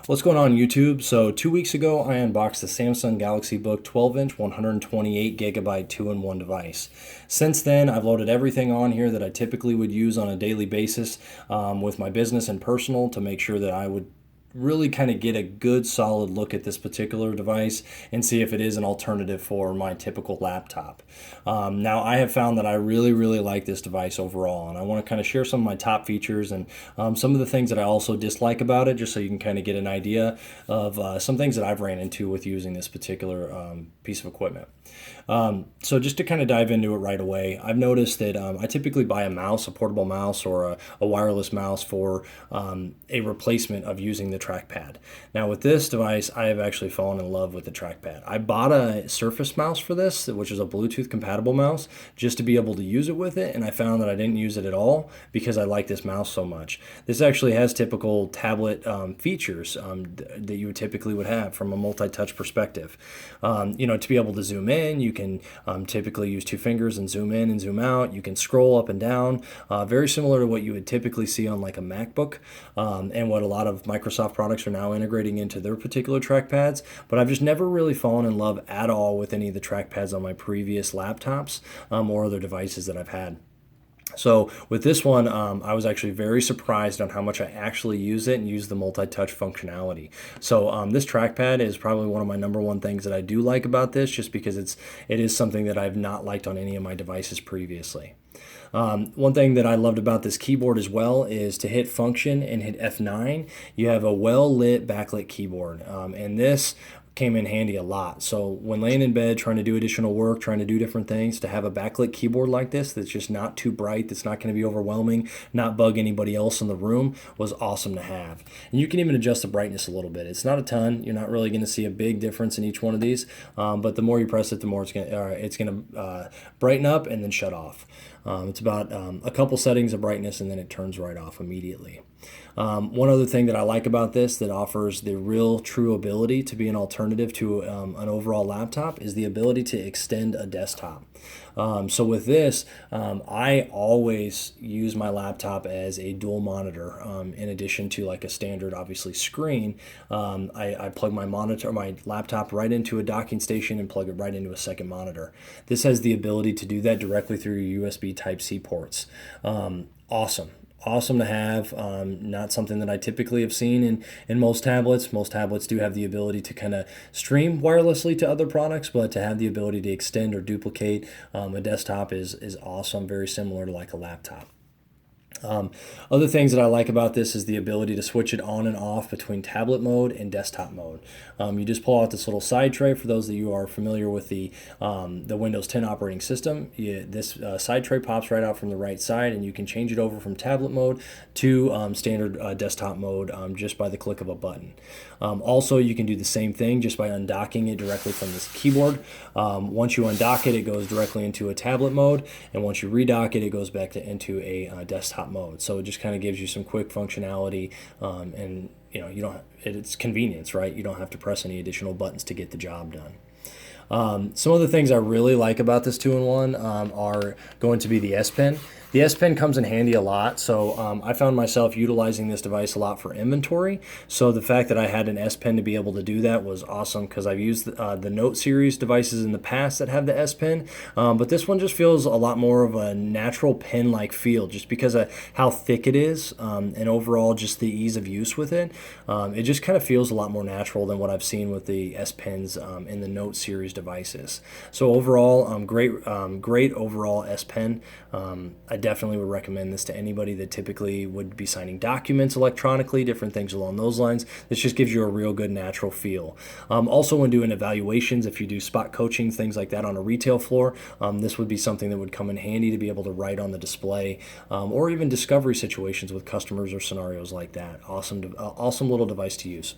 What's going on YouTube? So 2 weeks ago, I unboxed the Samsung Galaxy Book 12-inch 128 gigabyte 2-in-1 device. Since then, I've loaded everything on here that I typically would use on a daily basis with my business and personal to make sure that I would really kind of get a good solid look at this particular device and see if it is an alternative for my typical laptop. Now I have found that I really like this device overall, and I want to kind of share some of my top features and some of the things that I also dislike about it, just so you can kind of get an idea of some things that I've ran into with using this particular piece of equipment. So just to kind of dive into it right away, I've noticed that I typically buy a mouse, a portable mouse, or a wireless mouse for a replacement of using the trackpad. Now with this device, I have actually fallen in love with the trackpad. I bought a Surface mouse for this, which is a Bluetooth compatible mouse, just to be able to use it with it, and I found that I didn't use it at all because I like this mouse so much. This actually has typical tablet features that you typically would have from a multi-touch perspective. To be able to zoom in, you can typically use two fingers and zoom in and zoom out. You can scroll up and down, very similar to what you would typically see on like a MacBook, and what a lot of Microsoft products are now integrating into their particular trackpads. But I've just never really fallen in love at all with any of the trackpads on my previous laptops or other devices that I've had. So with this one, I was actually very surprised on how much I actually use it and use the multi-touch functionality. So this trackpad is probably one of my number one things that I do like about this, just because it is something that I've not liked on any of my devices previously. One thing that I loved about this keyboard as well is to hit function and hit F9, you have a well-lit backlit keyboard. And this came in handy a lot. So when laying in bed, trying to do additional work, trying to do different things, to have a backlit keyboard like this that's just not too bright, that's not going to be overwhelming, not bug anybody else in the room, was awesome to have. And you can even adjust the brightness a little bit. It's not a ton. You're not really going to see a big difference in each one of these, but the more you press it, the more it's going to brighten up and then shut off. It's about a couple settings of brightness, and then it turns right off immediately. One other thing that I like about this that offers the real true ability to be an alternative to an overall laptop is the ability to extend a desktop. So with this, I always use my laptop as a dual monitor. In addition to like a standard, obviously, screen, I plug my laptop right into a docking station and plug it right into a second monitor. This has the ability to do that directly through your USB Type-C ports. Awesome to have. Not something that I typically have seen in most tablets. Most tablets do have the ability to kind of stream wirelessly to other products, but to have the ability to extend or duplicate a desktop is awesome, very similar to like a laptop. Other things that I like about this is the ability to switch it on and off between tablet mode and desktop mode. You just pull out this little side tray. For those of you who are familiar with the Windows 10 operating system, this side tray pops right out from the right side, and you can change it over from tablet mode to standard desktop mode just by the click of a button. Also, you can do the same thing just by undocking it directly from this keyboard. Once you undock it, it goes directly into a tablet mode, and once you redock it, it goes back into a desktop mode. So it just kind of gives you some quick functionality, and it's convenience, right? You don't have to press any additional buttons to get the job done. Some of the things I really like about this 2-in-1 are going to be the S Pen. The S Pen comes in handy a lot, so I found myself utilizing this device a lot for inventory. So the fact that I had an S Pen to be able to do that was awesome, because I've used the Note series devices in the past that have the S Pen, but this one just feels a lot more of a natural pen-like feel, just because of how thick it is, and overall just the ease of use with it. It just kind of feels a lot more natural than what I've seen with the S Pens in the Note series devices. So overall, great overall S Pen. I definitely would recommend this to anybody that typically would be signing documents electronically, different things along those lines. This just gives you a real good natural feel. Also, when doing evaluations, if you do spot coaching, things like that on a retail floor, this would be something that would come in handy to be able to write on the display, or even discovery situations with customers or scenarios like that. Awesome little device to use.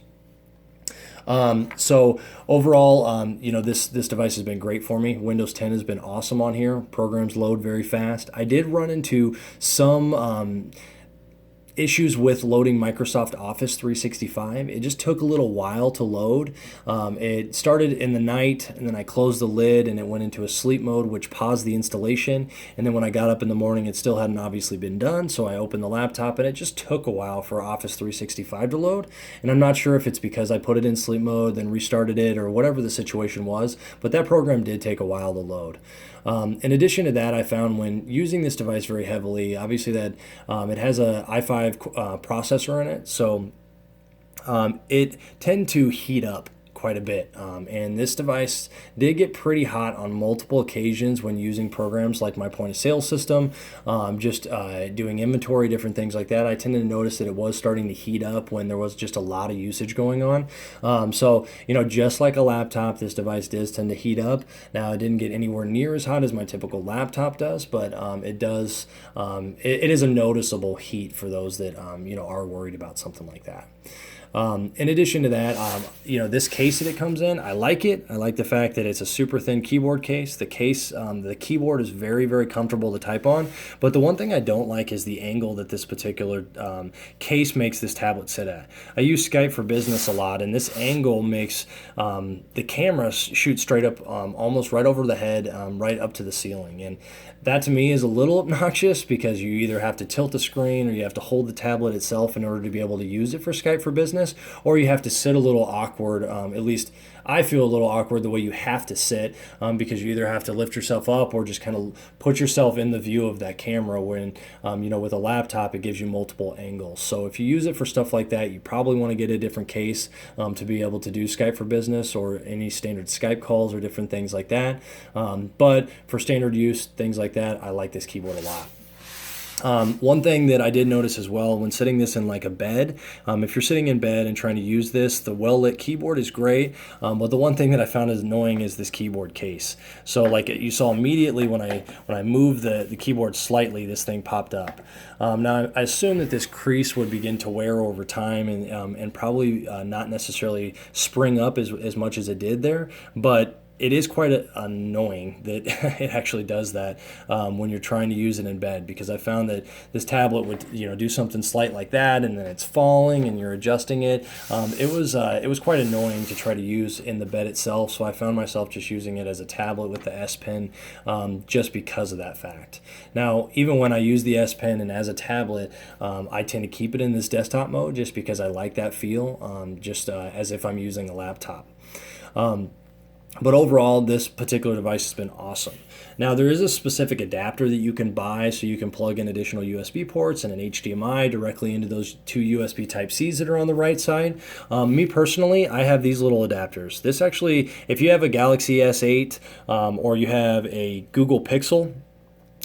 So overall, this device has been great for me. Windows 10 has been awesome on here. Programs load very fast. I did run into some issues with loading Microsoft Office 365. It just took a little while to load. It started in the night, and then I closed the lid and it went into a sleep mode, which paused the installation. And then when I got up in the morning, it still hadn't obviously been done, so I opened the laptop and it just took a while for Office 365 to load. And I'm not sure if it's because I put it in sleep mode, then restarted it, or whatever the situation was, but that program did take a while to load. In addition to that, I found when using this device very heavily, obviously that it has a i5 processor in it, so it tend to heat up quite a bit. And this device did get pretty hot on multiple occasions when using programs like my point of sale system, just doing inventory, different things like that. I tended to notice that it was starting to heat up when there was just a lot of usage going on. So, just like a laptop, this device does tend to heat up. Now, it didn't get anywhere near as hot as my typical laptop does, but it does, it is a noticeable heat for those that, are worried about something like that. In addition to that, this case that it comes in, I like it. I like the fact that it's a super thin keyboard case. The keyboard is very, very comfortable to type on. But the one thing I don't like is the angle that this particular case makes this tablet sit at. I use Skype for Business a lot, and this angle makes the camera shoot straight up, almost right over the head, right up to the ceiling. And that to me is a little obnoxious because you either have to tilt the screen or you have to hold the tablet itself in order to be able to use it for Skype for Business, or you have to sit a little awkward. At least I feel a little awkward the way you have to sit, because you either have to lift yourself up or just kind of put yourself in the view of that camera when, with a laptop, it gives you multiple angles. So if you use it for stuff like that, you probably want to get a different case to be able to do Skype for Business or any standard Skype calls or different things like that. But for standard use, things like that, I like this keyboard a lot. One thing that I did notice as well when sitting this in like a bed, if you're sitting in bed and trying to use this, the well-lit keyboard is great, but the one thing that I found is annoying is this keyboard case. So like you saw immediately when I moved the keyboard slightly, this thing popped up. Now I assume that this crease would begin to wear over time and probably not necessarily spring up as much as it did there, but it is quite annoying that it actually does that when you're trying to use it in bed, because I found that this tablet would do something slight like that and then it's falling and you're adjusting it. It was quite annoying to try to use in the bed itself, so I found myself just using it as a tablet with the S Pen just because of that fact. Now, even when I use the S Pen and as a tablet, I tend to keep it in this desktop mode just because I like that feel, just as if I'm using a laptop. But overall, this particular device has been awesome. Now, there is a specific adapter that you can buy so you can plug in additional USB ports and an HDMI directly into those two USB Type-Cs that are on the right side. Me personally, I have these little adapters. This actually, if you have a Galaxy S8 or you have a Google Pixel,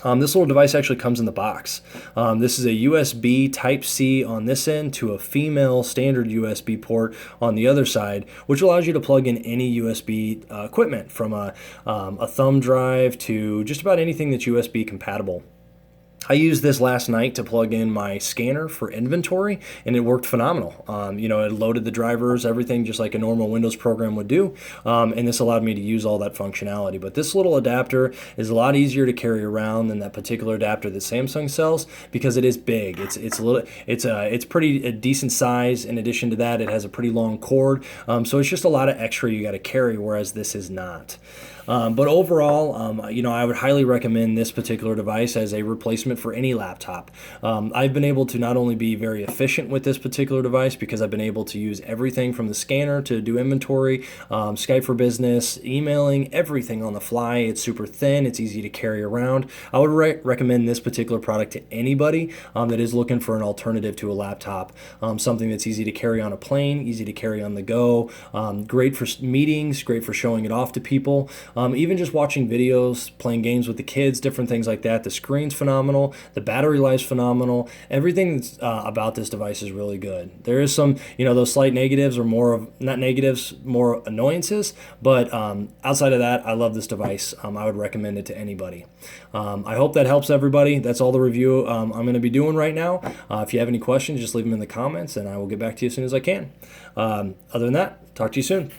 this little device actually comes in the box. This is a USB Type-C on this end to a female standard USB port on the other side, which allows you to plug in any USB equipment from a thumb drive to just about anything that's USB compatible. I used this last night to plug in my scanner for inventory, and it worked phenomenal. It loaded the drivers, everything just like a normal Windows program would do, and this allowed me to use all that functionality. But this little adapter is a lot easier to carry around than that particular adapter that Samsung sells because it is big. It's pretty a decent size. In addition to that, it has a pretty long cord, so it's just a lot of extra you got to carry, whereas this is not. But overall, I would highly recommend this particular device as a replacement for any laptop. I've been able to not only be very efficient with this particular device because I've been able to use everything from the scanner to do inventory, Skype for Business, emailing, everything on the fly. It's super thin. It's easy to carry around. I would recommend this particular product to anybody that is looking for an alternative to a laptop, something that's easy to carry on a plane, easy to carry on the go, great for meetings, great for showing it off to people. Even just watching videos, playing games with the kids, different things like that. The screen's phenomenal. The battery life's phenomenal. Everything about this device is really good. There is some, those slight negatives or not negatives, more annoyances. But outside of that, I love this device. I would recommend it to anybody. I hope that helps everybody. That's all the review I'm going to be doing right now. If you have any questions, just leave them in the comments and I will get back to you as soon as I can. Other than that, talk to you soon.